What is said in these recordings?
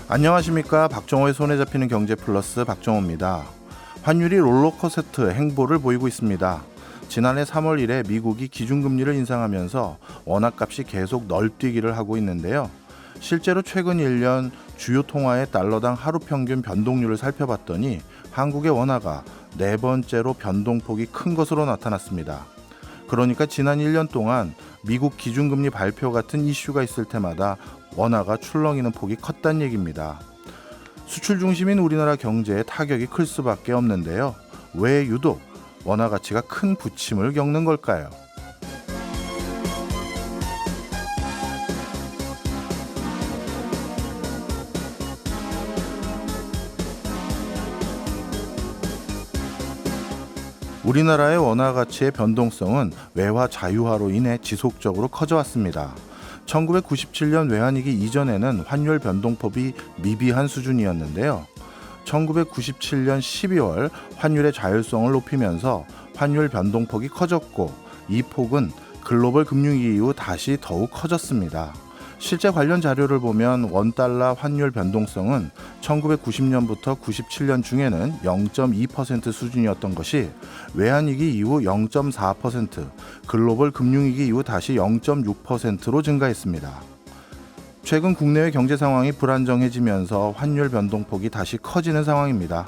안녕하십니까. 박정호의 손에 잡히는 경제 플러스 박정호입니다. 환율이 롤러코스터 행보를 보이고 있습니다. 지난해 3월 1일 미국이 기준금리를 인상하면서 원화값이 계속 널뛰기를 하고 있는데요. 실제로 최근 1년 주요 통화의 달러당 하루 평균 변동률을 살펴봤더니 한국의 원화가 네 번째로 변동폭이 큰 것으로 나타났습니다. 그러니까 지난 1년 동안 미국 기준금리 발표 같은 이슈가 있을 때마다 원화가 출렁이는 폭이 컸다는 얘기입니다. 수출 중심인 우리나라 경제에 타격이 클 수밖에 없는데요. 왜 유독 원화 가치가 큰 부침을 겪는 걸까요? 우리나라의 원화 가치의 변동성은 외화 자유화로 인해 지속적으로 커져왔습니다. 1997년 외환위기 이전에는 환율 변동폭이 미비한 수준이었는데요. 1997년 12월 환율의 자율성을 높이면서 환율 변동폭이 커졌고 이 폭은 글로벌 금융위기 이후 다시 더욱 커졌습니다. 실제 관련 자료를 보면 원달러 환율 변동성은 1990년부터 97년 중에는 0.2% 수준이었던 것이 외환위기 이후 0.4%, 글로벌 금융위기 이후 다시 0.6%로 증가했습니다. 최근 국내외 경제 상황이 불안정해지면서 환율 변동폭이 다시 커지는 상황입니다.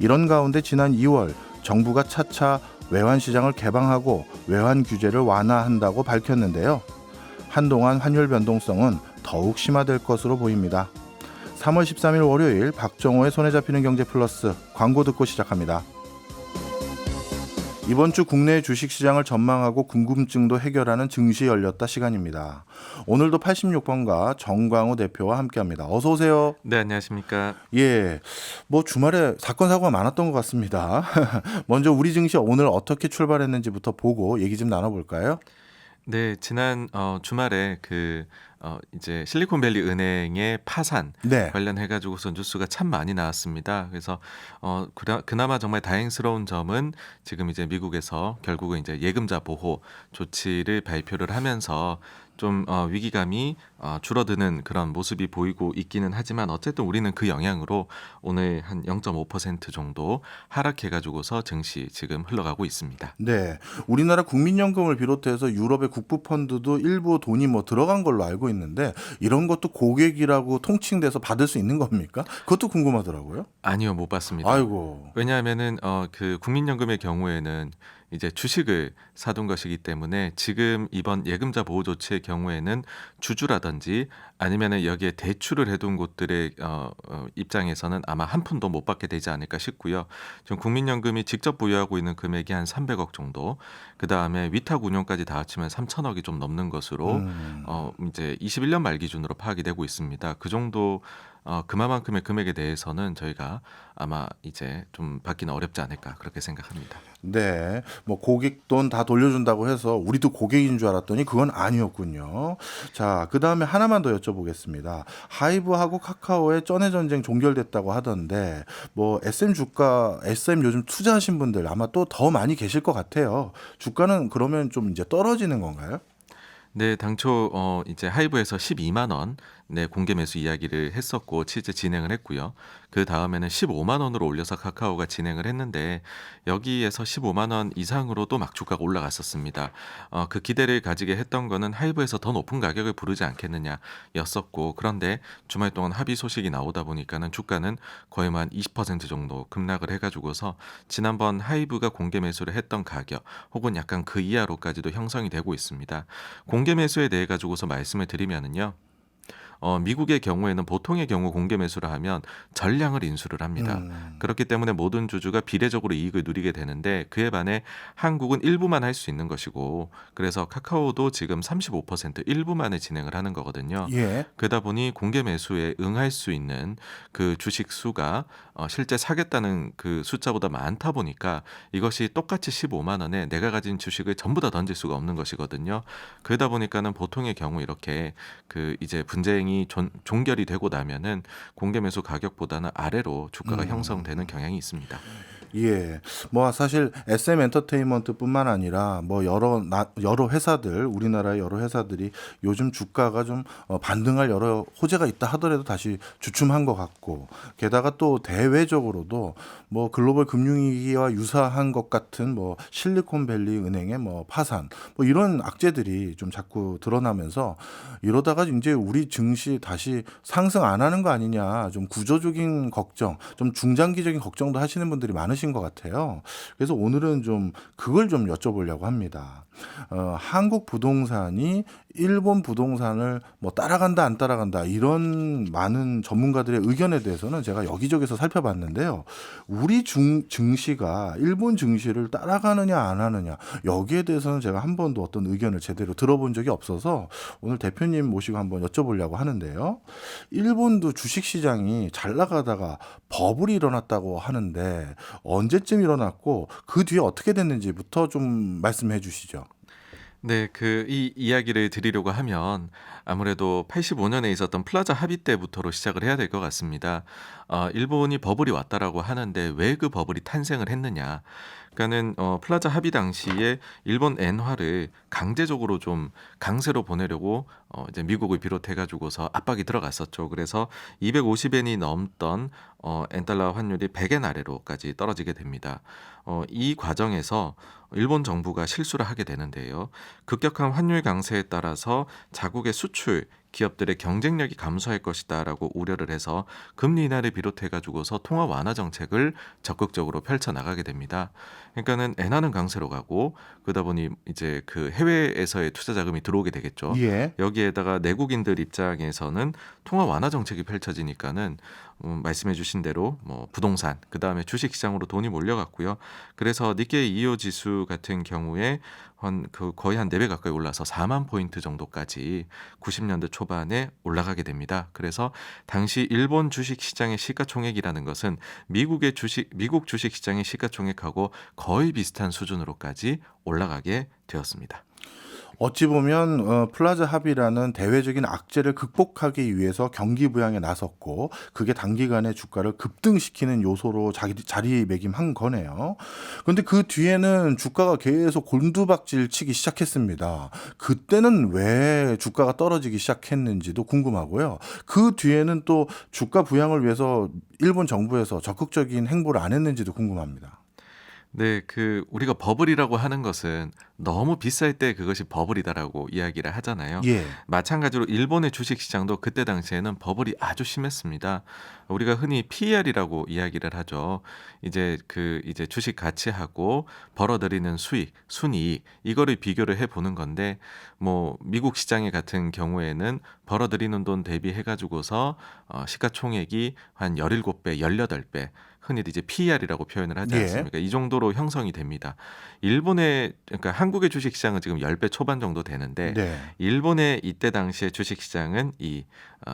이런 가운데 지난 2월 정부가 차차 외환시장을 개방하고 외환 규제를 완화한다고 밝혔는데요. 한동안 환율 변동성은 더욱 심화될 것으로 보입니다. 3월 13일 월요일 박정호의 손에 잡히는 경제 플러스 광고 듣고 시작합니다. 이번 주 국내 주식시장을 전망하고 궁금증도 해결하는 증시 열렸다 시간입니다. 오늘도 86번가 정광우 대표와 함께합니다. 어서 오세요. 네, 안녕하십니까. 예, 주말에 사건 사고가 많았던 것 같습니다. 먼저 우리 증시 오늘 어떻게 출발했는지부터 보고 얘기 좀 나눠볼까요? 네, 지난 주말에 이제 실리콘밸리 은행의 파산 네. 관련해 가지고서 뉴스가 참 많이 나왔습니다. 그래서 그나마 정말 다행스러운 점은 지금 이제 미국에서 결국은 이제 예금자 보호 조치를 발표를 하면서 좀 위기감이 줄어드는 그런 모습이 보이고 있기는 하지만 어쨌든 우리는 그 영향으로 오늘 한 0.5% 정도 하락해 가지고서 증시 지금 흘러가고 있습니다. 네, 우리나라 국민연금을 비롯해서 유럽의 국부펀드도 일부 돈이 들어간 걸로 알고 있는데 이런 것도 고객이라고 통칭돼서 받을 수 있는 겁니까? 그것도 궁금하더라고요. 아니요, 못 받습니다. 아이고, 왜냐하면은 그 국민연금의 경우에는 이제 주식을 사둔 것이기 때문에 지금 이번 예금자 보호 조치의 경우에는 주주라든지 아니면은 여기에 대출을 해둔 곳들의 입장에서는 아마 한 푼도 못 받게 되지 않을까 싶고요. 지금 국민연금이 직접 보유하고 있는 금액이 한 300억 정도, 그 다음에 위탁 운용까지 다 합치면 3천억이 좀 넘는 것으로 이제 21년 말 기준으로 파악이 되고 있습니다. 그 정도 그만큼의 금액에 대해서는 저희가 아마 이제 좀 받기는 어렵지 않을까 그렇게 생각합니다. 네, 고객 돈 다 돌려준다고 해서 우리도 고객인 줄 알았더니 그건 아니었군요. 자, 그 다음에 하나만 더 여쭤보겠습니다. 하이브하고 카카오의 쩐의 전쟁 종결됐다고 하던데 SM 요즘 투자하신 분들 아마 또 더 많이 계실 것 같아요. 주가는 그러면 좀 이제 떨어지는 건가요? 네, 당초 이제 하이브에서 12만 원 공개 매수 이야기를 했었고 실제 진행을 했고요. 그 다음에는 15만 원으로 올려서 카카오가 진행을 했는데 여기에서 15만 원 이상으로도 막 주가가 올라갔었습니다. 그 기대를 가지게 했던 거는 하이브에서 더 높은 가격을 부르지 않겠느냐였었고, 그런데 주말 동안 합의 소식이 나오다 보니까는 주가는 거의 한 20% 정도 급락을 해가지고서 지난번 하이브가 공개 매수를 했던 가격 혹은 약간 그 이하로까지도 형성이 되고 있습니다. 공개 매수에 대해 가지고서 말씀을 드리면은요. 미국의 경우에는 보통의 경우 공개 매수를 하면 전량을 인수를 합니다. 그렇기 때문에 모든 주주가 비례적으로 이익을 누리게 되는데 그에 반해 한국은 일부만 할 수 있는 것이고, 그래서 카카오도 지금 35% 일부만을 진행을 하는 거거든요. 예. 그러다 보니 공개 매수에 응할 수 있는 그 주식 수가 실제 사겠다는 그 숫자보다 많다 보니까 이것이 똑같이 15만 원에 내가 가진 주식을 전부 다 던질 수가 없는 것이거든요. 그러다 보니까는 보통의 경우 이렇게 그 이제 분쟁이 종결이 되고 나면은 공개 매수 가격보다는 아래로 주가가 형성되는 경향이 있습니다. 예. 뭐 사실 SM 엔터테인먼트뿐만 아니라 뭐 여러 회사들 우리나라의 여러 회사들이 요즘 주가가 좀 반등할 여러 호재가 있다 하더라도 다시 주춤한 것 같고 게다가 또 대외적으로도 뭐 글로벌 금융위기와 유사한 것 같은 뭐 실리콘밸리 은행의 뭐 파산 뭐 이런 악재들이 좀 자꾸 드러나면서 이러다가 이제 우리 증시 다시 상승 안 하는 거 아니냐 좀 구조적인 걱정 좀 중장기적인 걱정도 하시는 분들이 많으신 것 같아요. 그래서 오늘은 좀 그걸 좀 여쭤보려고 합니다. 한국 부동산이 일본 부동산을 뭐 따라간다 안 따라간다 이런 많은 전문가들의 의견에 대해서는 제가 여기저기서 살펴봤는데요. 우리 증시가 일본 증시를 따라가느냐 안 하느냐 여기에 대해서는 제가 한 번도 어떤 의견을 제대로 들어본 적이 없어서 오늘 대표님 모시고 한번 여쭤보려고 하는데요. 일본도 주식시장이 잘 나가다가 버블이 일어났다고 하는데 언제쯤 일어났고 그 뒤에 어떻게 됐는지부터 좀 말씀해 주시죠. 네, 이 이야기를 드리려고 하면 아무래도 85년에 있었던 플라자 합의 때부터로 시작을 해야 될 것 같습니다. 일본이 버블이 왔다라고 하는데 왜 그 버블이 탄생을 했느냐? 그러니까는 플라자 합의 당시에 일본 엔화를 강제적으로 좀 강세로 보내려고 이제 미국을 비롯해 가지고서 압박이 들어갔었죠. 그래서 250엔이 넘던 엔달러 환율이 100엔 아래로까지 떨어지게 됩니다. 이 과정에서 일본 정부가 실수를 하게 되는데요. 급격한 환율 강세에 따라서 자국의 수출 기업들의 경쟁력이 감소할 것이다라고 우려를 해서 금리 인하를 비롯해 가지고서 통화 완화 정책을 적극적으로 펼쳐 나가게 됩니다. 그러니까는 엔화는 강세로 가고 그러다 보니 이제 그 해외에서의 투자 자금이 들어오게 되겠죠. 예. 여기에다가 내국인들 입장에서는 통화 완화 정책이 펼쳐지니까는 말씀해주신 대로 뭐 부동산 그 다음에 주식 시장으로 돈이 몰려갔고요. 그래서 니케이 2호 지수 같은 경우에 거의 한 4배 가까이 올라서 4만 포인트 정도까지 90년대 초반에 올라가게 됩니다. 그래서 당시 일본 주식 시장의 시가총액이라는 것은 미국 주식 시장의 시가총액하고 거의 비슷한 수준으로까지 올라가게 되었습니다. 어찌 보면 플라자 합의라는 대외적인 악재를 극복하기 위해서 경기 부양에 나섰고 그게 단기간에 주가를 급등시키는 요소로 자리매김한 거네요. 그런데 그 뒤에는 주가가 계속 곤두박질 치기 시작했습니다. 그때는 왜 주가가 떨어지기 시작했는지도 궁금하고요. 그 뒤에는 또 주가 부양을 위해서 일본 정부에서 적극적인 행보를 안 했는지도 궁금합니다. 네, 우리가 버블이라고 하는 것은 너무 비쌀 때 그것이 버블이다라고 이야기를 하잖아요. 예. 마찬가지로 일본의 주식 시장도 그때 당시에는 버블이 아주 심했습니다. 우리가 흔히 PER이라고 이야기를 하죠. 이제 주식 가치하고 벌어들이는 수익, 순이익 이거를 비교를 해 보는 건데 뭐 미국 시장의 같은 경우에는 벌어들이는 돈 대비해 가지고서 시가총액이 한 17배, 18배 흔히도 이제 PER이라고 표현을 하지 예. 않습니까? 이 정도로 형성이 됩니다. 그러니까 한국의 주식 시장은 지금 10배 초반 정도 되는데 네. 일본의 이때 당시의 주식 시장은 이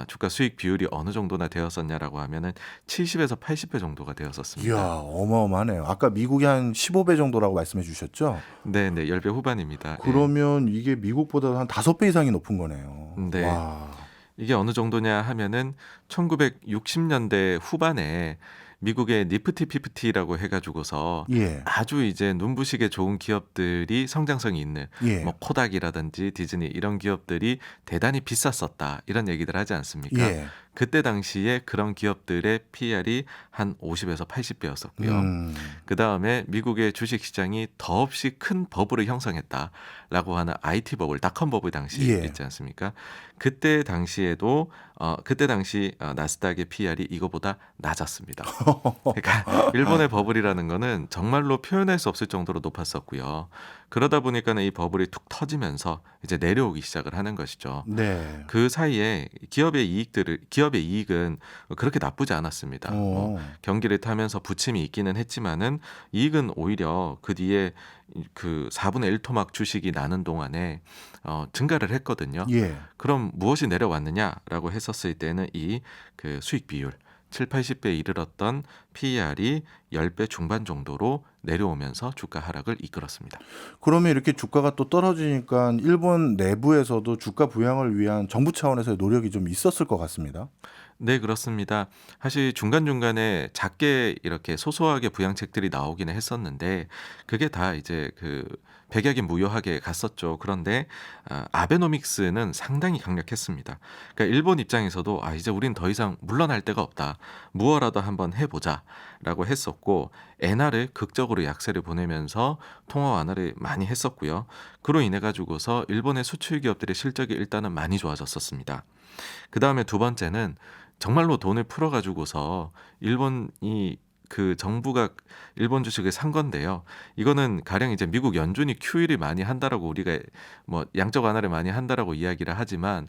주가 수익 비율이 어느 정도나 되었었냐라고 하면은 70에서 80배 정도가 이야, 되었었습니다. 어마어마하네요. 아까 미국이 한 15배 정도라고 말씀해 주셨죠? 네, 네, 10배 후반입니다. 예. 그러면 이게 미국보다 한 5배 이상이 높은 거네요. 네. 와. 이게 어느 정도냐 하면은 1960년대 후반에 미국의 니프티 피프티라고 해가지고서 예. 아주 이제 눈부시게 좋은 기업들이 성장성이 있는 예. 뭐 코닥이라든지 디즈니 이런 기업들이 대단히 비쌌었다 이런 얘기들 하지 않습니까? 예. 그때 당시에 그런 기업들의 PER이 한 50에서 80배였었고요. 그 다음에 미국의 주식 시장이 더없이 큰 버블을 형성했다라고 하는 IT 버블, 닷컴 버블 당시 예. 있지 않습니까? 그때 당시 나스닥의 PER이 이거보다 낮았습니다. 그러니까 일본의 버블이라는 거는 정말로 표현할 수 없을 정도로 높았었고요. 그러다 보니까는 이 버블이 툭 터지면서 이제 내려오기 시작을 하는 것이죠. 네. 그 사이에 기업의 이익은 그렇게 나쁘지 않았습니다. 경기를 타면서 부침이 있기는 했지만은 이익은 오히려 그 뒤에 그 4분의 1 토막 주식이 나는 동안에 증가를 했거든요. 예. 그럼 무엇이 내려왔느냐라고 했었을 때는 그 수익 비율 7, 80배에 이르렀던 PER이 10배 중반 정도로 내려오면서 주가 하락을 이끌었습니다. 그러면 이렇게 주가가 또 떨어지니까 일본 내부에서도 주가 부양을 위한 정부 차원에서의 노력이 좀 있었을 것 같습니다. 네, 그렇습니다. 사실 중간중간에 작게 이렇게 소소하게 부양책들이 나오기는 했었는데 그게 다 이제 그 백약이 무효하게 갔었죠. 그런데 아베노믹스는 상당히 강력했습니다. 그러니까 일본 입장에서도 이제 우린 더 이상 물러날 데가 없다. 무엇라도 한번 해보자라고 했었고 엔화를 극적으로 약세를 보내면서 통화 완화를 많이 했었고요. 그로 인해 가지고서 일본의 수출 기업들의 실적이 일단은 많이 좋아졌었습니다. 그 다음에 두 번째는 정말로 돈을 풀어 가지고서 일본이 그 정부가 일본 주식을 산 건데요. 이거는 가령 이제 미국 연준이 QE를 많이 한다라고 우리가 뭐 양적 완화를 많이 한다라고 이야기를 하지만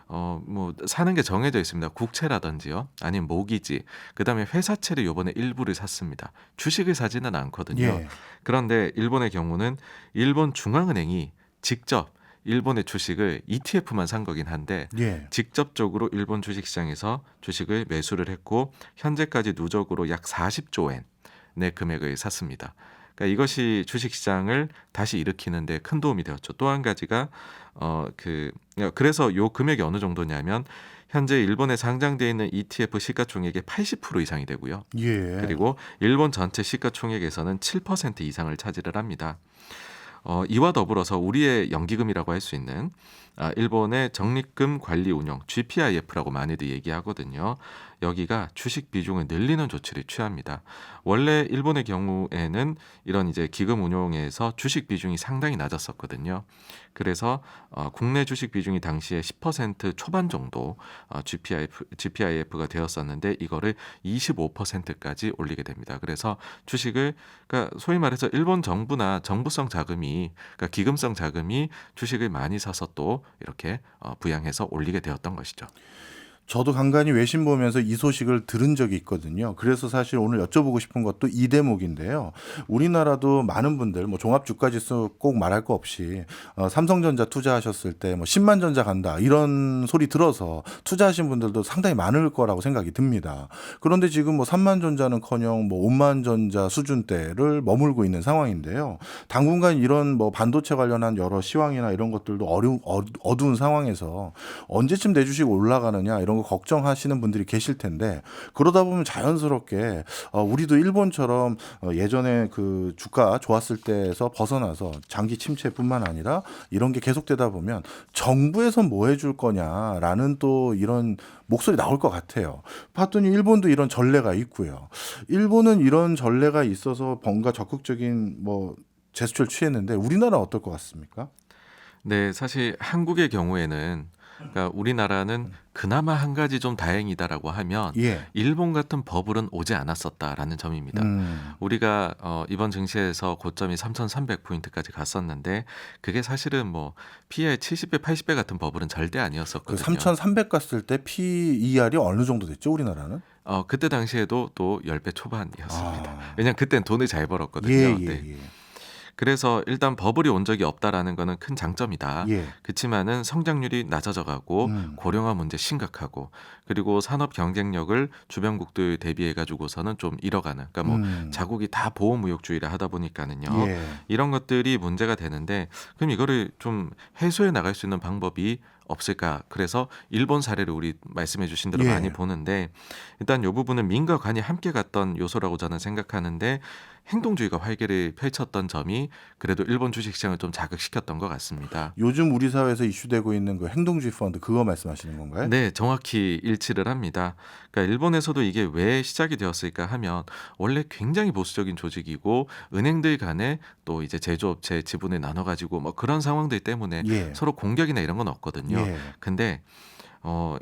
뭐 사는 게 정해져 있습니다. 국채라든지요. 아니면 모기지. 그다음에 회사채를 요번에 일부를 샀습니다. 주식을 사지는 않거든요. 예. 그런데 일본의 경우는 일본 중앙은행이 직접 일본의 주식을 ETF만 산 거긴 한데 예. 직접적으로 일본 주식시장에서 주식을 매수를 했고 현재까지 누적으로 약 40조 엔의 금액을 샀습니다. 그러니까 이것이 주식시장을 다시 일으키는데 큰 도움이 되었죠. 또 한 가지가 그래서 요 금액이 어느 정도냐면 현재 일본에 상장되어 있는 ETF 시가총액의 80% 이상이 되고요. 예. 그리고 일본 전체 시가총액에서는 7% 이상을 차지를 합니다. 이와 더불어서 우리의 연기금이라고 할 수 있는 일본의 적립금 관리 운용 GPIF라고 많이들 얘기하거든요. 여기가 주식 비중을 늘리는 조치를 취합니다. 원래 일본의 경우에는 이런 이제 기금 운용에서 주식 비중이 상당히 낮았었거든요. 그래서 국내 주식 비중이 당시에 10% 초반 정도 GPIF가 되었었는데 이거를 25%까지 올리게 됩니다. 그래서 주식을 그러니까 소위 말해서 일본 정부나 정부성 자금이 그러니까 기금성 자금이 주식을 많이 사서 또 이렇게 부양해서 올리게 되었던 것이죠. 저도 간간히 외신 보면서 이 소식을 들은 적이 있거든요. 그래서 사실 오늘 여쭤보고 싶은 것도 이 대목인데요. 우리나라도 많은 분들 뭐 종합주가지수 꼭 말할 거 없이 삼성전자 투자하셨을 때 뭐 10만 전자 간다 이런 소리 들어서 투자하신 분들도 상당히 많을 거라고 생각이 듭니다. 그런데 지금 뭐 3만 전자는커녕 뭐 5만 전자 수준대를 머물고 있는 상황인데요. 당분간 이런 뭐 반도체 관련한 여러 시황이나 이런 것들도 어두운 상황에서 언제쯤 내 주식 올라가느냐 이런 거 걱정하시는 분들이 계실 텐데 그러다 보면 자연스럽게 우리도 일본처럼 예전에 그 주가 좋았을 때에서 벗어나서 장기 침체뿐만 아니라 이런 게 계속되다 보면 정부에서 뭐 해줄 거냐라는 또 이런 목소리 나올 것 같아요. 봤더니 일본도 이런 전례가 있고요. 일본은 이런 전례가 있어서 뭔가 적극적인 뭐 제스처를 취했는데 우리나라 어떨 것 같습니까? 네, 사실 한국의 경우에는 그러니까 우리나라는 그나마 한 가지 좀 다행이다라고 하면 예. 일본 같은 버블은 오지 않았었다라는 점입니다. 우리가 이번 증시에서 고점이 3,300포인트까지 갔었는데 그게 사실은 뭐 PE 70배, 80배 같은 버블은 절대 그 아니었었거든요. 3,300 갔을 때 PER이 어느 정도 됐죠, 우리나라는? 그때 당시에도 또 10배 초반이었습니다. 아. 왜냐면 그땐 돈을 잘 벌었거든요. 예, 예, 네. 예. 그래서 일단 버블이 온 적이 없다라는 거는 큰 장점이다. 예. 그치만은 성장률이 낮아져 가고 고령화 문제 심각하고 그리고 산업 경쟁력을 주변국들 대비해 가지고서는 좀 잃어가는 그러니까 뭐 자국이 다 보호무역주의를 하다 보니까는요. 예. 이런 것들이 문제가 되는데 그럼 이거를 좀 해소해 나갈 수 있는 방법이 없을까? 그래서 일본 사례를 우리 말씀해 주신 대로 예. 많이 보는데 일단 이 부분은 민과 관이 함께 갔던 요소라고 저는 생각하는데 행동주의가 활개를 펼쳤던 점이 그래도 일본 주식시장을 좀 자극시켰던 것 같습니다. 요즘 우리 사회에서 이슈되고 있는 그 행동주의 펀드 그거 말씀하시는 건가요? 네, 정확히 일치를 합니다. 그러니까 일본에서도 이게 왜 시작이 되었을까 하면 원래 굉장히 보수적인 조직이고 은행들 간에 또 이제 제조업체 지분을 나눠 가지고 뭐 그런 상황들 때문에 예. 서로 공격이나 이런 건 없거든요. 예. 근데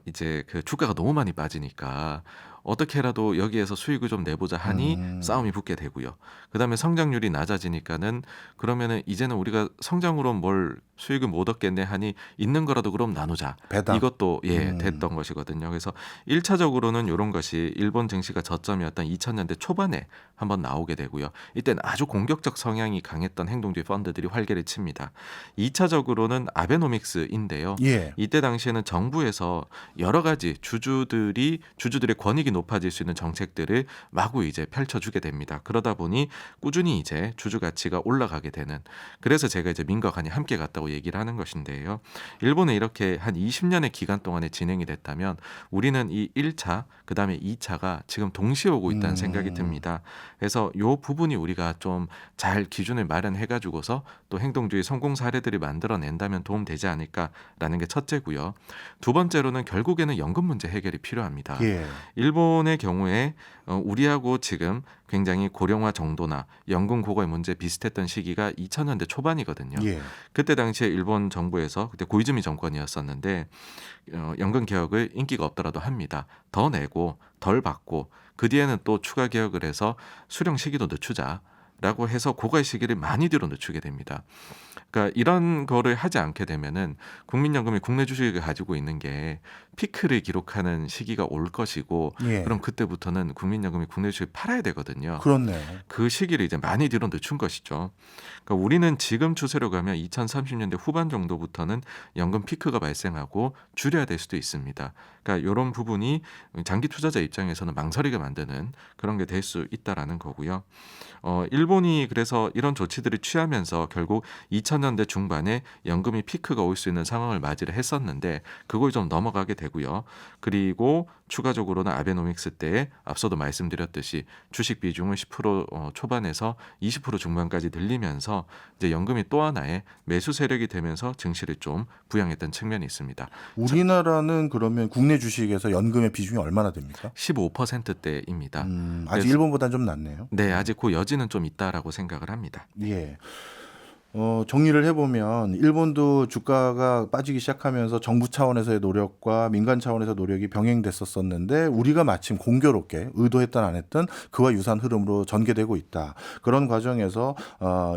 이제 그 주가가 너무 많이 빠지니까 어떻게라도 여기에서 수익을 좀 내보자 하니 싸움이 붙게 되고요. 그다음에 성장률이 낮아지니까는 그러면은 이제는 우리가 성장으로 뭘 수익을 못 얻겠네 하니 있는 거라도 그럼 나누자. 배당. 이것도 됐던 것이거든요. 그래서 1차적으로는 이런 것이 일본 증시가 저점이었던 2000년대 초반에 한번 나오게 되고요. 이때는 아주 공격적 성향이 강했던 행동주의 펀드들이 활개를 칩니다. 2차적으로는 아베노믹스인데요. 예. 이때 당시에는 정부에서 여러 가지 주주들의 권익이 이익이 높아질 수 있는 정책들을 마구 이제 펼쳐주게 됩니다. 그러다 보니 꾸준히 이제 주주 가치가 올라가게 되는, 그래서 제가 이제 민과 간이 함께 갔다고 얘기를 하는 것인데요. 일본은 이렇게 한 20년의 기간 동안에 진행이 됐다면 우리는 이 1차, 그 다음에 2차가 지금 동시에 오고 있다는 생각이 듭니다. 그래서 이 부분이 우리가 좀 잘 기준을 마련해가지고서 또 행동주의 성공 사례들이 만들어낸다면 도움되지 않을까라는 게 첫째고요. 두 번째로는 결국에는 연금 문제 해결이 필요합니다. 예. 일본의 경우에 우리하고 지금 굉장히 고령화 정도나 연금 고갈 문제 비슷했던 시기가 2000년대 초반이거든요. 예. 그때 당시에 일본 정부에서 그때 고이즈미 정권이었었는데 연금 개혁을 인기가 없더라도 합니다. 더 내고 덜 받고 그 뒤에는 또 추가 개혁을 해서 수령 시기도 늦추자라고 해서 고갈 시기를 많이 뒤로 늦추게 됩니다. 그러니까 이런 거를 하지 않게 되면은 국민연금이 국내 주식을 가지고 있는 게 피크를 기록하는 시기가 올 것이고, 예. 그럼 그때부터는 국민연금이 국내 주식을 팔아야 되거든요. 그렇네요. 그 시기를 이제 많이 뒤로 늦춘 것이죠. 그러니까 우리는 지금 추세로 가면 2030년대 후반 정도부터는 연금 피크가 발생하고 줄여야 될 수도 있습니다. 그러니까 이런 부분이 장기 투자자 입장에서는 망설이게 만드는 그런 게 될 수 있다라는 거고요. 일본이 그래서 이런 조치들을 취하면서 결국 2000년대 중반에 연금이 피크가 올 수 있는 상황을 맞이를 했었는데 그걸 좀 넘어가게 되고요. 그리고 추가적으로는 아베노믹스 때 앞서도 말씀드렸듯이 주식 비중을 10% 초반에서 20% 중반까지 늘리면서 이제 연금이 또 하나의 매수 세력이 되면서 증시를 좀 부양했던 측면이 있습니다. 우리나라는 그러면 국내 주식에서 연금의 비중이 얼마나 됩니까? 15%대입니다. 아직 그래서- 일본보다는 좀 낮네요. 네, 아직 그 여지는 좀 있다라고 생각을 합니다. 예. 정리를 해보면 일본도 주가가 빠지기 시작하면서 정부 차원에서의 노력과 민간 차원에서의 노력이 병행됐었는데 우리가 마침 공교롭게 의도했든 안 했든 그와 유사한 흐름으로 전개되고 있다. 그런 과정에서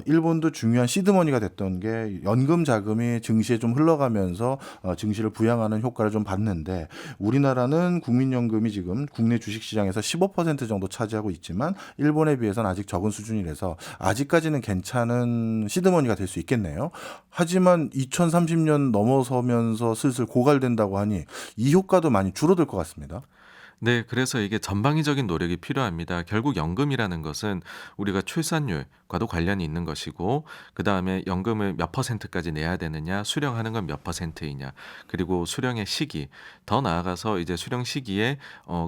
일본도 중요한 시드머니가 됐던 게 연금 자금이 증시에 좀 흘러가면서 증시를 부양하는 효과를 좀 봤는데, 우리나라는 국민연금이 지금 국내 주식시장에서 15% 정도 차지하고 있지만 일본에 비해서는 아직 적은 수준이라서 아직까지는 괜찮은 시드머니가 될 수 있겠네요. 하지만 2030년 넘어서면서 슬슬 고갈된다고 하니 이 효과도 많이 줄어들 것 같습니다. 네, 그래서 이게 전방위적인 노력이 필요합니다. 결국 연금이라는 것은 우리가 출산율과도 관련이 있는 것이고, 그 다음에 연금을 몇 퍼센트까지 내야 되느냐, 수령하는 건 몇 퍼센트이냐, 그리고 수령의 시기, 더 나아가서 이제 수령 시기에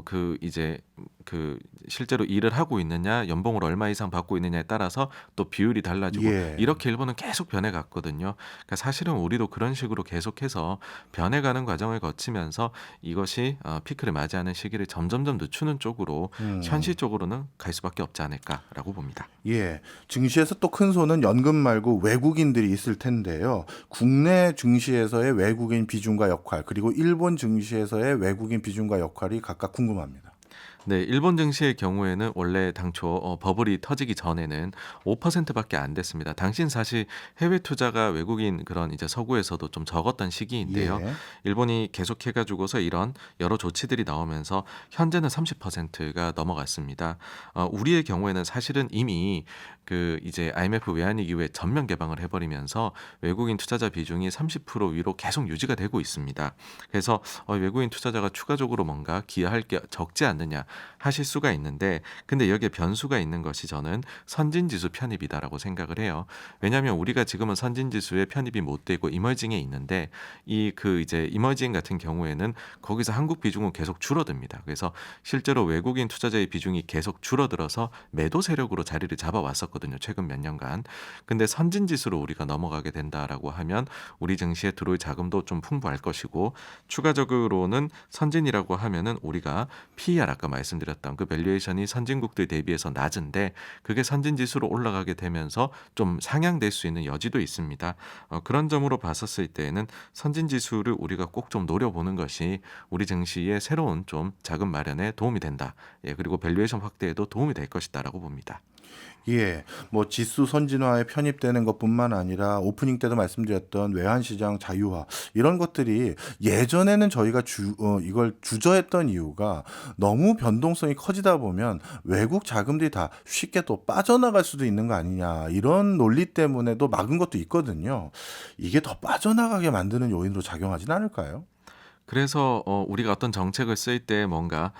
그 실제로 일을 하고 있느냐, 연봉을 얼마 이상 받고 있느냐에 따라서 또 비율이 달라지고 예. 이렇게 일본은 계속 변해갔거든요. 그러니까 사실은 우리도 그런 식으로 계속해서 변해가는 과정을 거치면서 이것이 피크를 맞이하는 시기를 점점점 늦추는 쪽으로 현실적으로는 갈 수밖에 없지 않을까라고 봅니다. 예, 증시에서 또 큰 손은 연금 말고 외국인들이 있을 텐데요. 국내 증시에서의 외국인 비중과 역할, 그리고 일본 증시에서의 외국인 비중과 역할이 각각 궁금합니다. 네, 일본 증시의 경우에는 원래 당초 버블이 터지기 전에는 5%밖에 안 됐습니다. 당시는 사실 해외 투자가 외국인 그런 이제 서구에서도 좀 적었던 시기인데요. 예. 일본이 계속해가지고서 이런 여러 조치들이 나오면서 현재는 30%가 넘어갔습니다. 우리의 경우에는 사실은 이미 그 이제 IMF 외환위기 이후에 전면 개방을 해버리면서 외국인 투자자 비중이 30% 위로 계속 유지가 되고 있습니다. 그래서 외국인 투자자가 추가적으로 뭔가 기여할 게 적지 않느냐 하실 수가 있는데, 근데 여기에 변수가 있는 것이 저는 선진지수 편입이다라고 생각을 해요. 왜냐하면 우리가 지금은 선진지수에 편입이 못 되고 이머징에 있는데, 이제 이머징 같은 경우에는 거기서 한국 비중은 계속 줄어듭니다. 그래서 실제로 외국인 투자자의 비중이 계속 줄어들어서 매도 세력으로 자리를 잡아왔었거든요. 최근 몇 년간. 근데 선진지수로 우리가 넘어가게 된다라고 하면 우리 증시에 들어올 자금도 좀 풍부할 것이고, 추가적으로는 선진이라고 하면은 우리가 PER 아까 말씀드렸던 그 밸류에이션이 선진국들 대비해서 낮은데 그게 선진지수로 올라가게 되면서 좀 상향될 수 있는 여지도 있습니다. 그런 점으로 봤었을 때에는 선진지수를 우리가 꼭 좀 노려보는 것이 우리 증시의 새로운 좀 자금 마련에 도움이 된다. 예, 그리고 밸류에이션 확대에도 도움이 될 것이다라고 봅니다. 예, 뭐 지수 선진화에 편입되는 것뿐만 아니라 오프닝 때도 말씀드렸던 외환시장 자유화, 이런 것들이 예전에는 저희가 이걸 주저했던 이유가 너무 변동성이 커지다 보면 외국 자금들이 다 쉽게 또 빠져나갈 수도 있는 거 아니냐, 이런 논리 때문에도 막은 것도 있거든요. 이게 더 빠져나가게 만드는 요인으로 작용하진 않을까요? 그래서 우리가 어떤 정책을 쓸 때 뭔가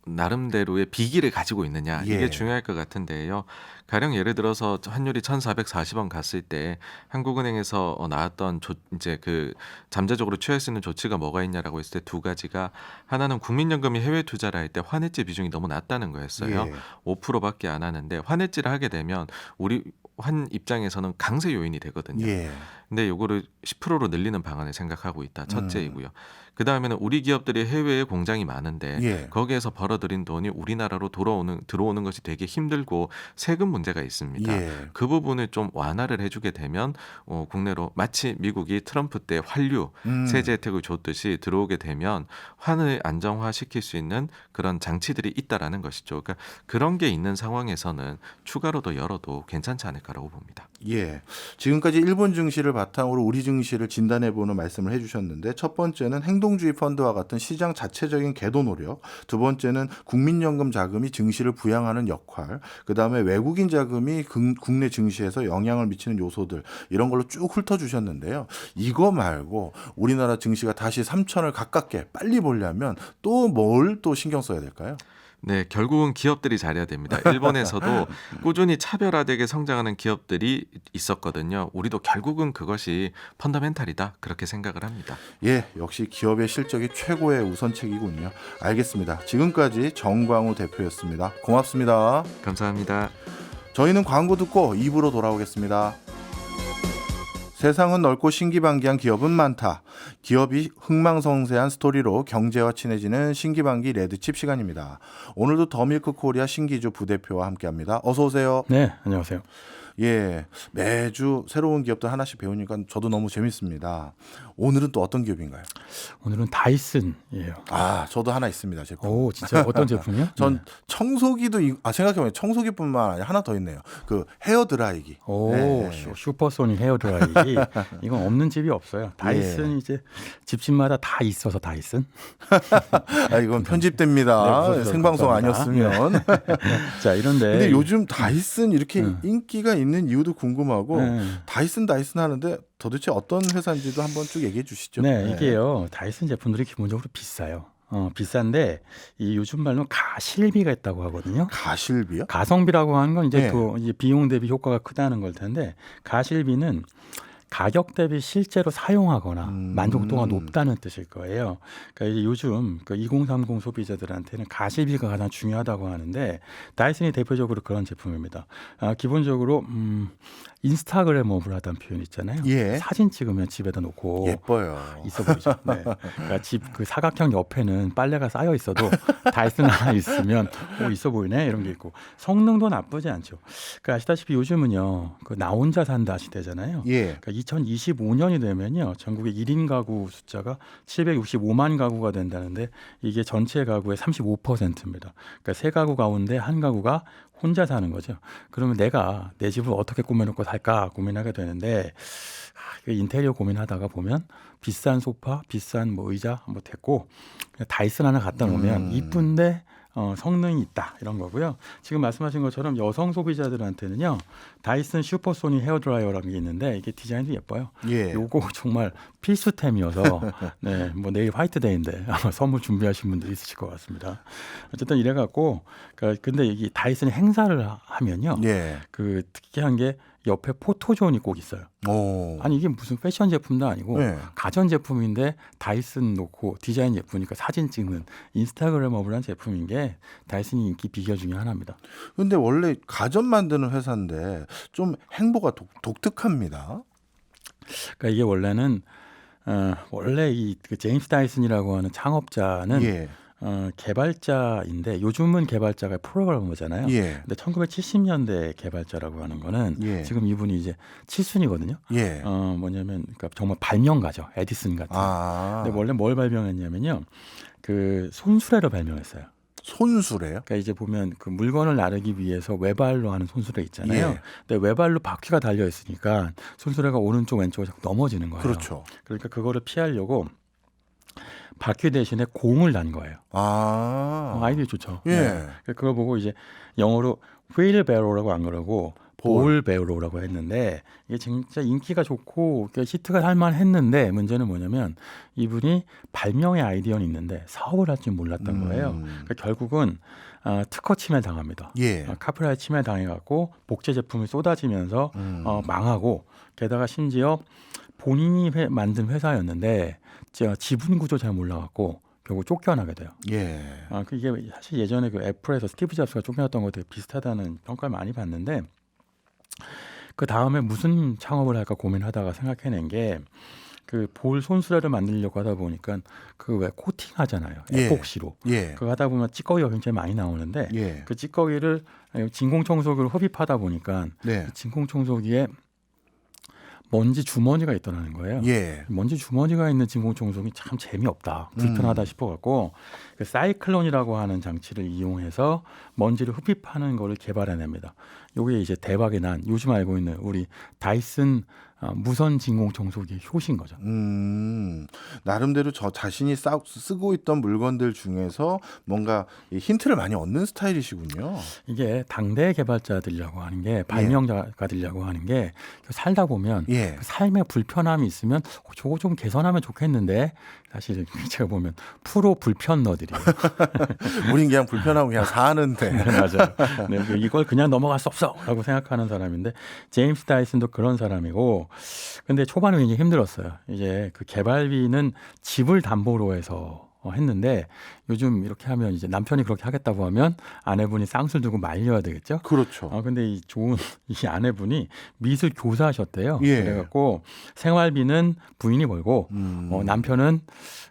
나름대로의 비기를 가지고 있느냐 이게 예. 중요할 것 같은데요. 가령 예를 들어서 환율이 1,440원 갔을 때 한국은행에서 나왔던 이제 그 잠재적으로 취할 수 있는 조치가 뭐가 있냐라고 했을 때 두 가지가 하나는 국민연금이 해외 투자를 할 때 환해지 비중이 너무 낮다는 거였어요. 예. 5%밖에 안 하는데 환해지를 하게 되면 우리 환 입장에서는 강세 요인이 되거든요. 예. 근데 요거를 10%로 늘리는 방안을 생각하고 있다. 첫째이고요. 음. 그다음에는 우리 기업들이 해외에 공장이 많은데 예. 거기에서 벌어들인 돈이 우리나라로 들어오는 것이 되게 힘들고 세금 문제가 있습니다. 예. 그 부분을 좀 완화를 해주게 되면 국내로 마치 미국이 트럼프 때 환류 세제 혜택을 줬듯이 들어오게 되면 환을 안정화시킬 수 있는 그런 장치들이 있다라는 것이죠. 그러니까 그런 게 있는 상황에서는 추가로 더 열어도 괜찮지 않을까라고 봅니다. 예. 지금까지 일본 증시를 바탕으로 우리 증시를 진단해보는 말씀을 해주셨는데 첫 번째는 행동주의 펀드와 같은 시장 자체적인 궤도 노력, 두 번째는 국민연금 자금이 증시를 부양하는 역할, 그다음에 외국인 자금이 국내 증시에서 영향을 미치는 요소들 이런 걸로 쭉 훑어주셨는데요. 이거 말고 우리나라 증시가 다시 3천을 가깝게 빨리 보려면 또 뭘 또 신경 써야 될까요? 네, 결국은 기업들이 잘해야 됩니다. 일본에서도 꾸준히 차별화되게 성장하는 기업들이 있었거든요. 우리도 결국은 그것이 펀더멘탈이다 그렇게 생각을 합니다. 예, 역시 기업의 실적이 최고의 우선책이군요. 알겠습니다. 지금까지 정광우 대표였습니다. 고맙습니다. 감사합니다. 저희는 광고 듣고 2부로 돌아오겠습니다. 세상은 넓고 신기반기한 기업은 많다. 기업이 흥망성쇠한 스토리로 경제와 친해지는 신기반기 레드칩 시간입니다. 오늘도 더밀크 코리아 신기주 부대표와 함께합니다. 어서 오세요. 네, 안녕하세요. 예, 매주 새로운 기업들 하나씩 배우니까 저도 너무 재밌습니다. 오늘은 또 어떤 기업인가요? 오늘은 다이슨이에요. 아, 저도 하나 있습니다. 제품. 오, 진짜 어떤 제품이요? 전 네. 청소기도 생각해보면 청소기뿐만 아니라 하나 더 있네요. 그 헤어 드라이기. 오, 네. 슈퍼소닉 헤어 드라이기. 이건 없는 집이 없어요. 다이슨 예. 이제 집집마다 다 있어서 다이슨. 아, 이건 편집됩니다. 네, 무슨 소리 생방송 감사합니다. 아니었으면. 자, 이런데 근데 요즘 다이슨 이렇게 음. 인기가 있는 이유도 궁금하고 네. 다이슨 하는데 도대체 어떤 회사인지도 한번 쭉 얘기해 주시죠. 네, 이게요. 다이슨 제품들이 기본적으로 비싸요. 비싼데 이 요즘 말로 가실비가 있다고 하거든요. 가실비요? 가성비라고 하는 건 이제 네. 또 이제 비용 대비 효과가 크다는 걸 텐데 가실비는 가격 대비 실제로 사용하거나 만족도가 높다는 뜻일 거예요. 그러니까 이제 요즘 그 2030 소비자들한테는 가실비가 가장 중요하다고 하는데 다이슨이 대표적으로 그런 제품입니다. 기본적으로 인스타그래머블 하다는 표현 있잖아요. 예. 사진 찍으면 집에다 놓고 예뻐요. 있어 보이죠. 네. 그러니까 집 그 사각형 옆에는 빨래가 쌓여 있어도 다이슨 하나 있으면 있어 보이네 이런 게 있고 성능도 나쁘지 않죠. 그러니까 아시다시피 요즘은요 그 나 혼자 산다 시대잖아요. 예. 그러니까 2025년이 되면요 전국의 1인 가구 숫자가 765만 가구가 된다는데 이게 전체 가구의 35%입니다. 그러니까 세 가구 가운데 한 가구가 혼자 사는 거죠. 그러면 내가 내 집을 어떻게 꾸며놓고 살까 고민하게 되는데 그 인테리어 고민하다가 보면 비싼 소파, 비싼 뭐 의자 뭐 됐고 그냥 다이슨 하나 갖다 놓으면 이쁜데 성능이 있다 이런 거고요. 지금 말씀하신 것처럼 여성 소비자들한테는요 다이슨 슈퍼소닉 헤어드라이어라는 게 있는데 이게 디자인도 예뻐요. 예. 요거 정말 필수템이어서 네, 뭐 내일 화이트데이인데 아마 선물 준비하신 분들이 있으실 것 같습니다. 어쨌든 이래갖고 근데 이 다이슨이 행사를 하면요 예. 그 특이한 게 옆에 포토존이 꼭 있어요. 오. 아니 이게 무슨 패션 제품도 아니고 네. 가전 제품인데 다이슨 놓고 디자인 예쁘니까 사진 찍는 인스타그래머블한 제품인 게 다이슨이 인기 비결 중에 하나입니다. 근데 원래 가전 만드는 회사인데 좀 행보가 독특합니다. 그러니까 이게 원래는 원래 그 제임스 다이슨이라고 하는 창업자는 예. 개발자인데 요즘은 개발자가 프로그래머잖아요. 예. 근데 1970년대 개발자라고 하는 거는 예. 지금 이분이 이제 칠순이거든요. 예. 뭐냐면 그러니까 정말 발명가죠. 에디슨 같은. 아. 근데 원래 뭘 발명했냐면요. 그 손수레를 발명했어요. 손수래요? 그러니까 이제 보면 그 물건을 나르기 위해서 외발로 하는 손수레 있잖아요. 예. 근데 외발로 바퀴가 달려 있으니까 손수레가 오른쪽 왼쪽으로 자꾸 넘어지는 거예요. 그렇죠. 그러니까 그거를 피하려고 바퀴 대신에 공을 단 거예요. 아. 아이디어 좋죠. 예. 네. 그걸 보고 이제 영어로 wheelbarrow라고 안 그러고 볼 베로라고 했는데 이게 진짜 인기가 좋고 히트가 할 만했는데 문제는 뭐냐면 이분이 발명의 아이디어는 있는데 사업을 할 줄 몰랐던 거예요. 그러니까 결국은 특허 침해 당합니다. 예. 카피라이트 침해 당해갖고 복제 제품이 쏟아지면서 망하고 게다가 심지어 본인이 만든 회사였는데 지분 구조 잘 몰라갖고 결국 쫓겨나게 돼요. 예. 이게 사실 예전에 그 애플에서 스티브 잡스가 쫓겨났던 것도 비슷하다는 평가를 많이 받는데 그 다음에 무슨 창업을 할까 고민하다가 생각해낸 게 그 볼 손수레를 만들려고 하다 보니까 그 왜 코팅 하잖아요. 예. 에폭시로. 예. 그거 하다 보면 찌꺼기가 굉장히 많이 나오는데 예. 그 찌꺼기를 진공청소기로 흡입하다 보니까 네. 그 진공청소기에 먼지 주머니가 있더라는 거예요. 예. 먼지 주머니가 있는 진공청소기 참 재미없다, 불편하다 싶어갖고 그 사이클론이라고 하는 장치를 이용해서 먼지를 흡입하는 거를 개발해냅니다. 이게 이제 대박이 난 요즘 알고 있는 우리 다이슨 무선 진공청소기의 효신 거죠. 나름대로 저 자신이 쓰고 있던 물건들 중에서 뭔가 이 힌트를 많이 얻는 스타일이시군요. 이게 당대 개발자들이라고 하는 게 발명가들이라고 하는 게 살다 보면 예. 그 삶에 불편함이 있으면 저거 좀 개선하면 좋겠는데 사실 제가 보면 프로 불편너들이에요. 우린 그냥 불편하고 그냥 사는데. 네, 맞아요. 네, 이걸 그냥 넘어갈 수 없어라고 생각하는 사람인데 제임스 다이슨도 그런 사람이고, 근데 초반에 굉장히 힘들었어요. 이제 그 개발비는 집을 담보로 해서 했는데 요즘 이렇게 하면 이제 남편이 그렇게 하겠다고 하면 아내분이 쌍술 두고 말려야 되겠죠. 그렇죠. 근데 이 아내분이 미술 교사하셨대요. 예. 그래갖고 생활비는 부인이 벌고 남편은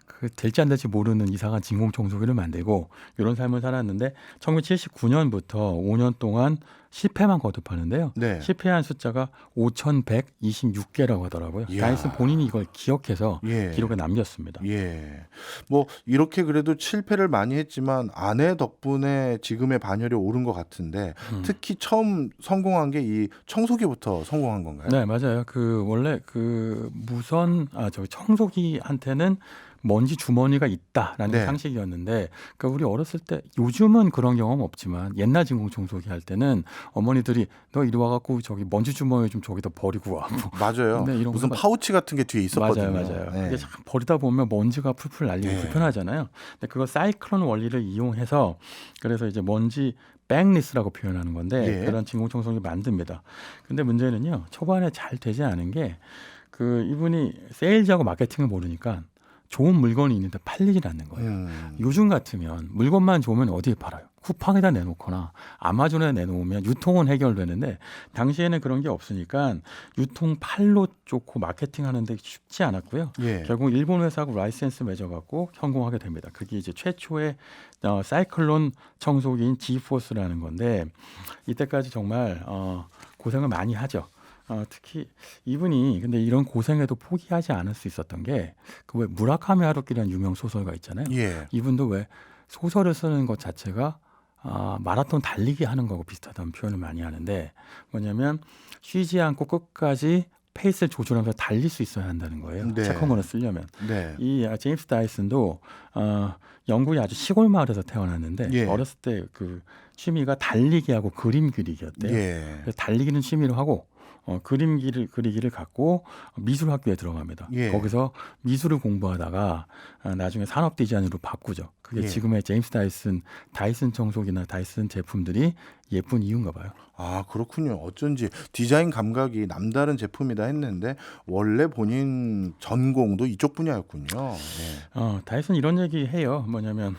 그 될지 안 될지 모르는 이상한 진공청소기를 만들고 이런 삶을 살았는데 1979년부터 5년 동안 실패만 거듭하는데요. 네. 실패한 숫자가 5,126개라고 하더라고요. 이야. 다이슨 본인이 이걸 기억해서 예. 기록에 남겼습니다. 예. 뭐 이렇게 그래도 실패를 많이 했지만 아내 덕분에 지금의 반열에 오른 것 같은데 특히 처음 성공한 게 이 청소기부터 성공한 건가요? 네, 맞아요. 원래 청소기한테는 먼지 주머니가 있다라는 네. 상식이었는데, 그러니까 우리 어렸을 때 요즘은 그런 경험 없지만 옛날 진공청소기 할 때는 어머니들이 너 이리 와갖고 저기 먼지 주머니 좀 저기다 버리고 와. 맞아요. 네, 이런 무슨 거 파우치 같은 게 뒤에 있었거든요. 맞아요. 네. 이게 참 버리다 보면 먼지가 풀풀 날리고 네. 불편하잖아요. 근데 그거 사이클론 원리를 이용해서 그래서 이제 먼지 백리스라고 표현하는 건데 예. 그런 진공청소기 만듭니다. 근데 문제는요, 초반에 잘 되지 않은 게 이분이 세일즈하고 마케팅을 모르니까 좋은 물건이 있는데 팔리질 않는 거예요. 요즘 같으면 물건만 좋으면 어디에 팔아요? 쿠팡에다 내놓거나 아마존에 내놓으면 유통은 해결되는데 당시에는 그런 게 없으니까 유통 팔로 좋고 마케팅하는데 쉽지 않았고요. 예. 결국 일본 회사하고 라이센스 맺어갖고 성공하게 됩니다. 그게 이제 최초의 사이클론 청소기인 G포스라는 건데 이때까지 정말 고생을 많이 하죠. 특히 이분이 근데 이런 고생에도 포기하지 않을 수 있었던 게 왜 무라카미 하루키라는 유명 소설가 있잖아요. 예. 이분도 왜 소설을 쓰는 것 자체가 마라톤 달리기 하는 거하고 비슷하다는 표현을 많이 하는데 뭐냐면 쉬지 않고 끝까지 페이스를 조절하면서 달릴 수 있어야 한다는 거예요. 네. 책 한 권을 쓰려면. 네. 이 제임스 다이슨도 영국의 아주 시골 마을에서 태어났는데 예. 어렸을 때 그 취미가 달리기하고 그림 그리기였대요. 예. 그래서 달리기는 취미로 하고 그림 그리기를 갖고 미술학교에 들어갑니다. 예. 거기서 미술을 공부하다가 나중에 산업 디자인으로 바꾸죠. 그게 예. 지금의 제임스 다이슨 청소기나 다이슨 제품들이 예쁜 이유인가 봐요. 아, 그렇군요. 어쩐지 디자인 감각이 남다른 제품이다 했는데 원래 본인 전공도 이쪽 분야였군요. 네. 다이슨 이런 얘기 해요. 뭐냐면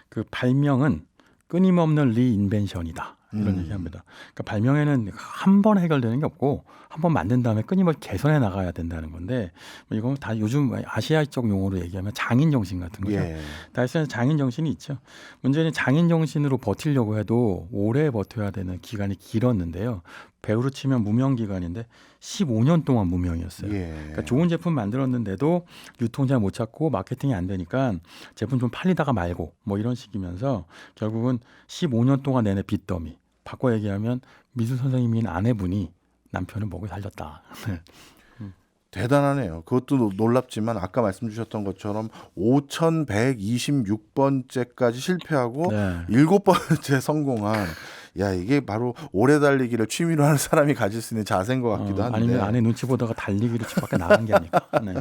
그 발명은 끊임없는 리인벤션이다. 이런 얘기합니다. 그러니까 발명에는 한 번 해결되는 게 없고 한 번 만든 다음에 끊임없이 개선해 나가야 된다는 건데 이건 다 요즘 아시아적 용어로 얘기하면 장인 정신 같은 거죠. 예. 다이슨은 장인 정신이 있죠. 문제는 장인 정신으로 버티려고 해도 오래 버텨야 되는 기간이 길었는데요. 배우로 치면 무명 기간인데 15년 동안 무명이었어요. 예. 그러니까 좋은 제품 만들었는데도 유통자 못 찾고 마케팅이 안 되니까 제품 좀 팔리다가 말고 뭐 이런 식이면서 결국은 15년 동안 내내 빚더미. 바꿔 얘기하면 미술 선생님인 아내분이 남편을 먹여 살렸다. 대단하네요. 그것도 놀랍지만 아까 말씀 주셨던 것처럼 5,126번째까지 실패하고 네. 7번째 성공한 야, 이게 바로 오래 달리기를 취미로 하는 사람이 가질 수 있는 자세인 것 같기도 한데. 아니면 아내 눈치 보다가 달리기를 집 밖에 나간 게 아닐까. 네.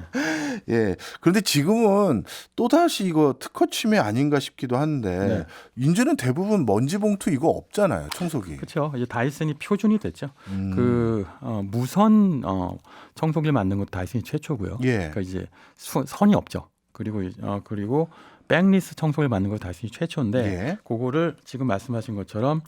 예. 그런데 지금은 또다시 이거 특허 침해 아닌가 싶기도 한데 이제는 대부분 먼지 봉투 이거 없잖아요. 청소기. 그렇죠. 이제 다이슨이 표준이 됐죠. 음. 무선 청소기를 만든 것도 다이슨이 최초고요. 예. 그러니까 이제 선이 없죠. 그리고 백리스 청소기를 만든 것도 다이슨이 최초인데 예. 그거를 지금 말씀하신 것처럼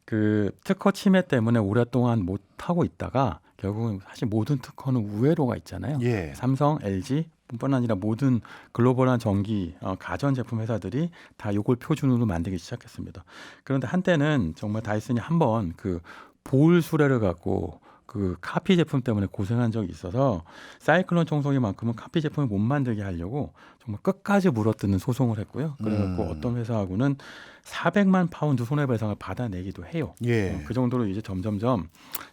그 특허 침해 때문에 오랫동안 못 하고 있다가 결국은 사실 모든 특허는 우회로가 있잖아요. 예. 삼성, LG 뿐만 아니라 모든 글로벌한 전기 가전 제품 회사들이 다 요걸 표준으로 만들기 시작했습니다. 그런데 한때는 정말 다이슨이 한번 그 볼 수레를 갖고 그 카피 제품 때문에 고생한 적이 있어서 사이클론 청소기만큼은 카피 제품을 못 만들게 하려고 정말 끝까지 물어뜯는 소송을 했고요. 그래갖고 어떤 회사하고는 400만 파운드 손해배상을 받아내기도 해요. 예. 그 정도로 이제 점점점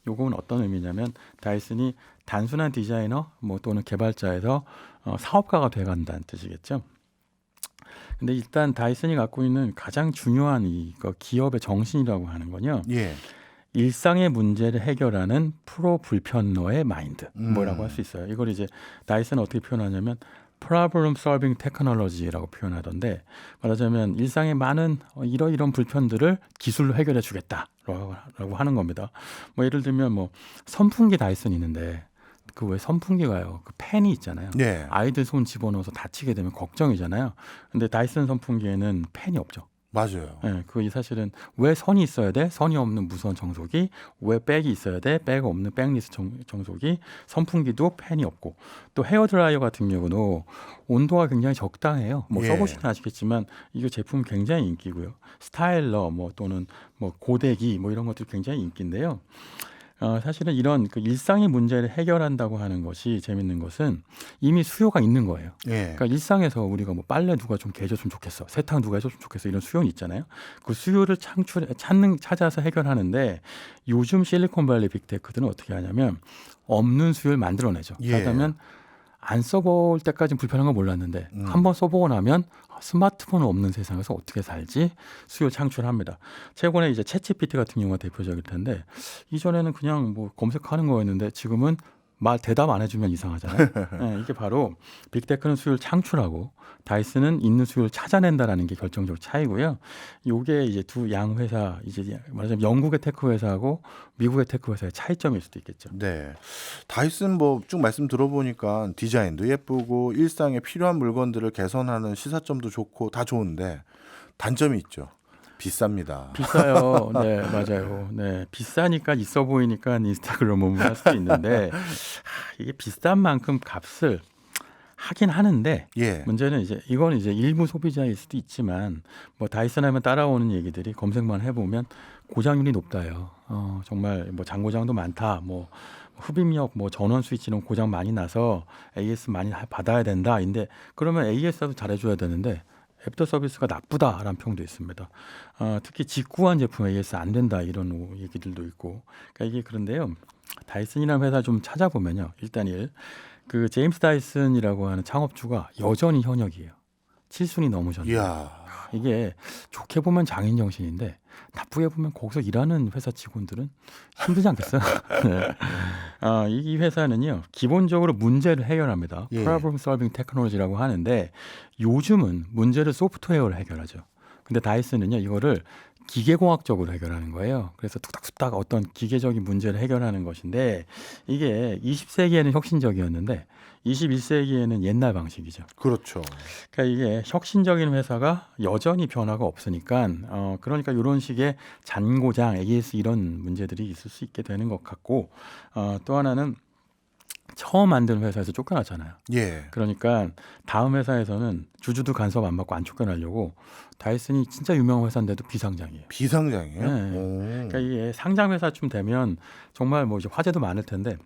요건 어떤 의미냐면 다이슨이 단순한 디자이너 또는 개발자에서 사업가가 돼간다는 뜻이겠죠. 근데 일단 다이슨이 갖고 있는 가장 중요한 이거 기업의 정신이라고 하는 건요. 예. 일상의 문제를 해결하는 프로 불편러의 마인드 뭐라고 할 음. 수 있어요. 이걸 이제 다이슨은 어떻게 표현하냐면 problem solving technology라고 표현하던데 말하자면 일상의 많은 이러이런 불편들을 기술로 해결해 주겠다라고 하는 겁니다. 예를 들면 선풍기 다이슨 있는데 그 왜 선풍기가요? 그 팬이 있잖아요. 네. 아이들 손 집어넣어서 다치게 되면 걱정이잖아요. 근데 다이슨 선풍기에는 팬이 없죠. 맞아요. 네, 그게 사실은 왜 선이 있어야 돼? 선이 없는 무선 청소기, 왜 백이 있어야 돼? 백 없는 백리스 청소기, 선풍기도 팬이 없고, 또 헤어드라이어 같은 경우도 온도가 굉장히 적당해요. 예. 써보시면 아시겠지만 이거 제품 굉장히 인기고요. 스타일러 또는 고데기 이런 것들이 굉장히 인기인데요. 사실은 이런 그 일상의 문제를 해결한다고 하는 것이 재밌는 것은 이미 수요가 있는 거예요. 예. 그러니까 일상에서 우리가 빨래 누가 좀 개줬으면 좋겠어, 세탁 누가 해줬으면 좋겠어 이런 수요는 있잖아요. 그 수요를 찾아서 해결하는데 요즘 실리콘밸리 빅테크들은 어떻게 하냐면 없는 수요를 만들어내죠. 예. 그렇다면 안 써볼 때까지는 불편한 건 몰랐는데 한번 써보고 나면 스마트폰 없는 세상에서 어떻게 살지 수요 창출합니다. 최근에 이제 챗GPT 같은 경우가 대표적일 텐데 이전에는 그냥 검색하는 거였는데 지금은 말 대답 안 해주면 이상하잖아요. 네, 이게 바로 빅테크는 수요를 창출하고 다이슨은 있는 수요를 찾아낸다라는 게 결정적 차이고요. 이게 이제 두 양 회사 이제 말하자면 영국의 테크 회사하고 미국의 테크 회사의 차이점일 수도 있겠죠. 네. 다이슨 쭉 말씀 들어보니까 디자인도 예쁘고 일상에 필요한 물건들을 개선하는 시사점도 좋고 다 좋은데 단점이 있죠. 비쌉니다. 비싸요. 네, 맞아요. 네, 비싸니까 있어 보이니까 인스타그램을 할 수도 있는데 이게 비싼 만큼 값을 하긴 하는데 예. 문제는 이건 일부 소비자일 수도 있지만 다이슨 하면 따라오는 얘기들이 검색만 해보면 고장률이 높다요. 정말 장고장도 많다. 흡입력 전원 스위치는 고장 많이 나서 AS 많이 받아야 된다. 근데 그러면 AS도 잘해줘야 되는데 애프터 서비스가 나쁘다라는 평도 있습니다. 특히 직구한 제품 AS 안 된다 이런 얘기들도 있고. 그러니까 이게 그런데요. 다이슨이라는 회사 좀 찾아보면요. 일단 그 제임스 다이슨이라고 하는 창업주가 여전히 현역이에요. 7순이 넘으셨는데 이야. 이게 좋게 보면 장인 정신인데 나쁘게 보면 거기서 일하는 회사 직원들은 힘들지 않겠어요? 네. 이 회사는요 기본적으로 문제를 해결합니다. 예. Problem Solving Technology라고 하는데 요즘은 문제를 소프트웨어로 해결하죠. 근데 다이슨은요 이거를 기계공학적으로 해결하는 거예요. 그래서 뚝딱뚝딱 어떤 기계적인 문제를 해결하는 것인데 이게 20세기에는 혁신적이었는데 21세기에는 옛날 방식이죠. 그렇죠. 그러니까 이게 혁신적인 회사가 여전히 변화가 없으니까 그러니까 이런 식의 잔고장, AS 이런 문제들이 있을 수 있게 되는 것 같고 또 하나는 처음 만든 회사에서 쫓겨났잖아요. 예. 그러니까 다음 회사에서는 주주도 간섭 안 받고 안 쫓겨나려고 다이슨이 진짜 유명한 회사인데도 비상장이에요. 비상장이에요? 네. 오. 그러니까 이게 상장 회사쯤 되면 정말 이제 화제도 많을 텐데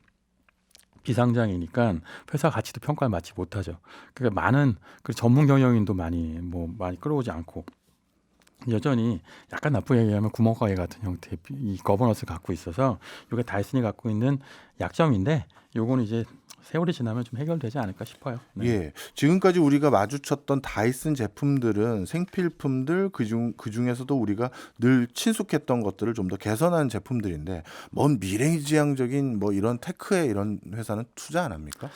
비상장이니까 회사 가치도 평가를 마치 못하죠. 그러니까 많은 전문 경영인도 많이 끌어오지 않고 여전히 약간 나쁘게 얘기하면 구멍가게 같은 형태의 이 거버넌스를 갖고 있어서 이게 다이슨이 갖고 있는 약점인데 요거는 이제 세월이 지나면 좀 해결되지 않을까 싶어요. 네. 예, 지금까지 우리가 마주쳤던 다이슨 제품들은 생필품들 그중에서도 우리가 늘 친숙했던 것들을 좀 더 개선한 제품들인데 먼 미래지향적인 뭐 이런 테크에 이런 회사는 투자 안 합니까?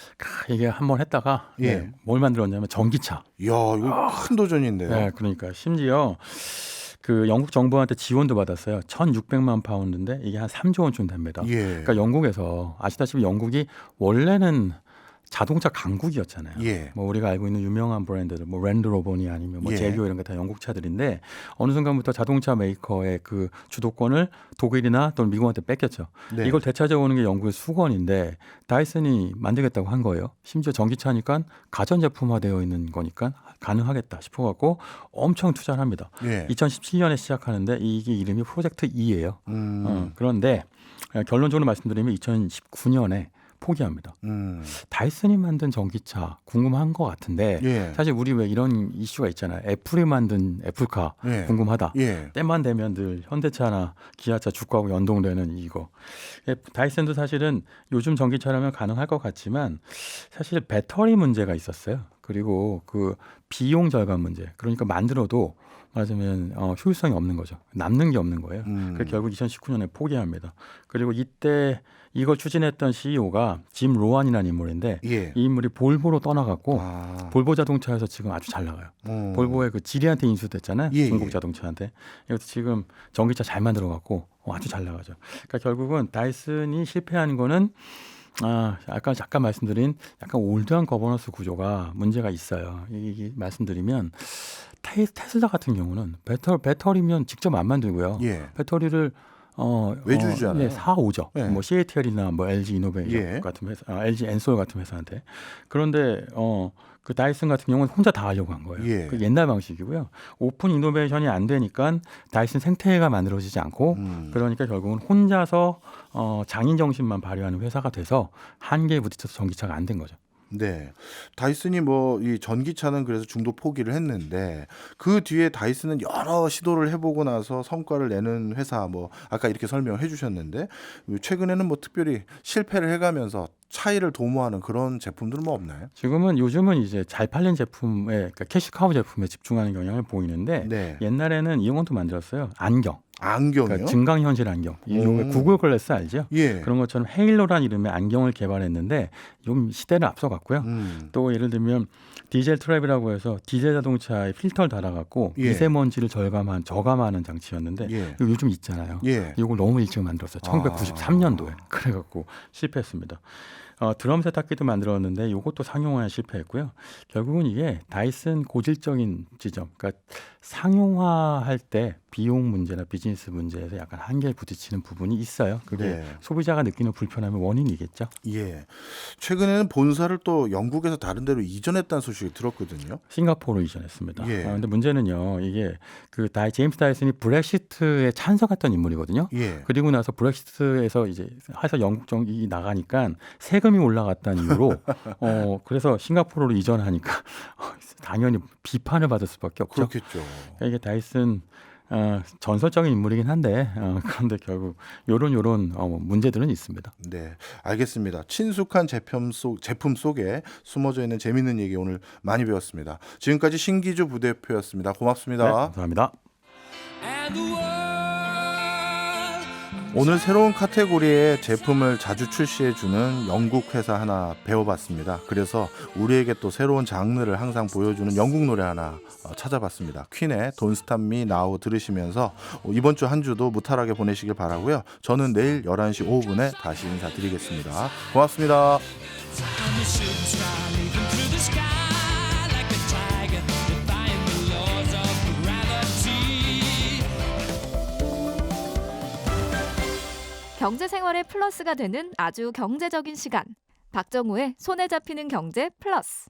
이게 한번 했다가 예. 네, 뭘 만들었냐면 전기차. 이야, 이거 큰 도전인데요. 네, 그러니까 심지어 그 영국 정부한테 지원도 받았어요. 1,600만 파운드인데 이게 한 3조 원쯤 됩니다. 예. 그러니까 영국에서 아시다시피 영국이 원래는 자동차 강국이었잖아요. 예. 뭐 우리가 알고 있는 유명한 브랜드들, 뭐 랜드로버니 아니면 뭐 예. 제규어 이런 거 다 영국 차들인데 어느 순간부터 자동차 메이커의 그 주도권을 독일이나 또는 미국한테 뺏겼죠. 네. 이걸 되찾아오는 게 영국의 수건인데 다이슨이 만들겠다고 한 거예요. 심지어 전기차니까 가전제품화되어 있는 거니까 가능하겠다 싶어갖고 엄청 투자를 합니다. 예. 2017년에 시작하는데 이게 이름이 프로젝트 E예요. 그런데 결론적으로 말씀드리면 2019년에 포기합니다. 다이슨이 만든 전기차 궁금한 것 같은데 예. 사실 우리 왜 이런 이슈가 있잖아요. 애플이 만든 애플카 예. 궁금하다. 예. 때만 되면 늘 현대차나 기아차 주가하고 연동되는 이거. 다이슨도 사실은 요즘 전기차라면 가능할 것 같지만 사실 배터리 문제가 있었어요. 그리고 그 비용 절감 문제. 그러니까 만들어도 말하자면 효율성이 없는 거죠. 남는 게 없는 거예요. 그래서 결국 2019년에 포기합니다. 그리고 이때 이걸 추진했던 CEO가 짐 로안이라는 인물인데 예. 이 인물이 볼보로 떠나갔고 볼보 자동차에서 지금 아주 잘 나가요. 볼보의 그 지리한테 인수됐잖아요. 예, 중국 예. 자동차한테. 이것도 지금 전기차 잘 만들어갖고 아주 잘 나가죠. 그러니까 결국은 다이슨이 실패한 거는 아까 잠깐 말씀드린 약간 올드한 거버넌스 구조가 문제가 있어요. 이게 말씀드리면 테슬라 같은 경우는 배터리면 직접 안 만들고요. 예. 배터리를 외주잖아요. 네, 사오죠. 네. 뭐 CATL이나 뭐 LG 이노베이션 예. 같은 회사, LG 엔솔 같은 회사한테. 그런데 그 다이슨 같은 경우는 혼자 다 하려고 한 거예요. 예. 그 옛날 방식이고요. 오픈 이노베이션이 안 되니까 다이슨 생태계가 만들어지지 않고 그러니까 결국은 혼자서 장인 정신만 발휘하는 회사가 돼서 한계에 부딪혀서 전기차가 안 된 거죠. 네. 다이슨이 뭐 이 전기차는 그래서 중도 포기를 했는데 그 뒤에 다이슨은 여러 시도를 해보고 나서 성과를 내는 회사 뭐 아까 이렇게 설명을 해주셨는데 최근에는 뭐 특별히 실패를 해가면서 차이를 도모하는 그런 제품들은 뭐 없나요? 요즘은 이제 잘 팔린 제품에 그러니까 캐시카우 제품에 집중하는 경향을 보이는데 네. 옛날에는 이런 것도 만들었어요. 안경. 안경이요? 그러니까 증강현실 안경. 요거 구글 글래스 알죠? 예. 그런 것처럼 헤일로란 이름의 안경을 개발했는데 좀 시대를 앞서갔고요. 또 예를 들면 디젤 트랩이라고 해서 디젤 자동차에 필터를 달아갖고 예. 미세먼지를 저감하는 장치였는데 예. 이거 요즘 있잖아요. 예. 이걸 너무 일찍 만들었어요. 1993년도에. 그래갖고 실패했습니다. 드럼 세탁기도 만들었는데 이것도 상용화에 실패했고요. 결국은 이게 다이슨 고질적인 지점, 그러니까 상용화할 때 비용 문제나 비즈니스 문제에서 약간 한계에 부딪히는 부분이 있어요. 그게 네. 소비자가 느끼는 불편함의 원인이겠죠. 예. 최근에는 본사를 또 영국에서 다른 데로 이전했다는 소식이 들었거든요. 싱가포르로 이전했습니다. 예. 근데 문제는요, 이게 그 제임스 다이슨이 브렉시트에 찬성했던 인물이거든요. 예. 그리고 나서 브렉시트에서 이제 해서 영국 정이 나가니까 세금이 올라갔다는 이유로 그래서 싱가포르로 이전하니까 당연히 비판을 받을 수밖에 없죠. 그렇겠죠. 이게 다이슨 전설적인 인물이긴 한데 그런데 결국 요런 문제들은 있습니다. 네, 알겠습니다. 친숙한 제품 속에 숨어져 있는 재미있는 얘기 오늘 많이 배웠습니다. 지금까지 신기주 부대표였습니다. 고맙습니다. 네, 감사합니다. 오늘 새로운 카테고리의 제품을 자주 출시해주는 영국 회사 하나 배워봤습니다. 그래서 우리에게 또 새로운 장르를 항상 보여주는 영국 노래 하나 찾아봤습니다. 퀸의 Don't Stop Me Now 들으시면서 이번 주 한 주도 무탈하게 보내시길 바라고요. 저는 내일 11시 5분에 다시 인사드리겠습니다. 고맙습니다. 경제 생활의 플러스가 되는 아주 경제적인 시간. 박정우의 손에 잡히는 경제 플러스.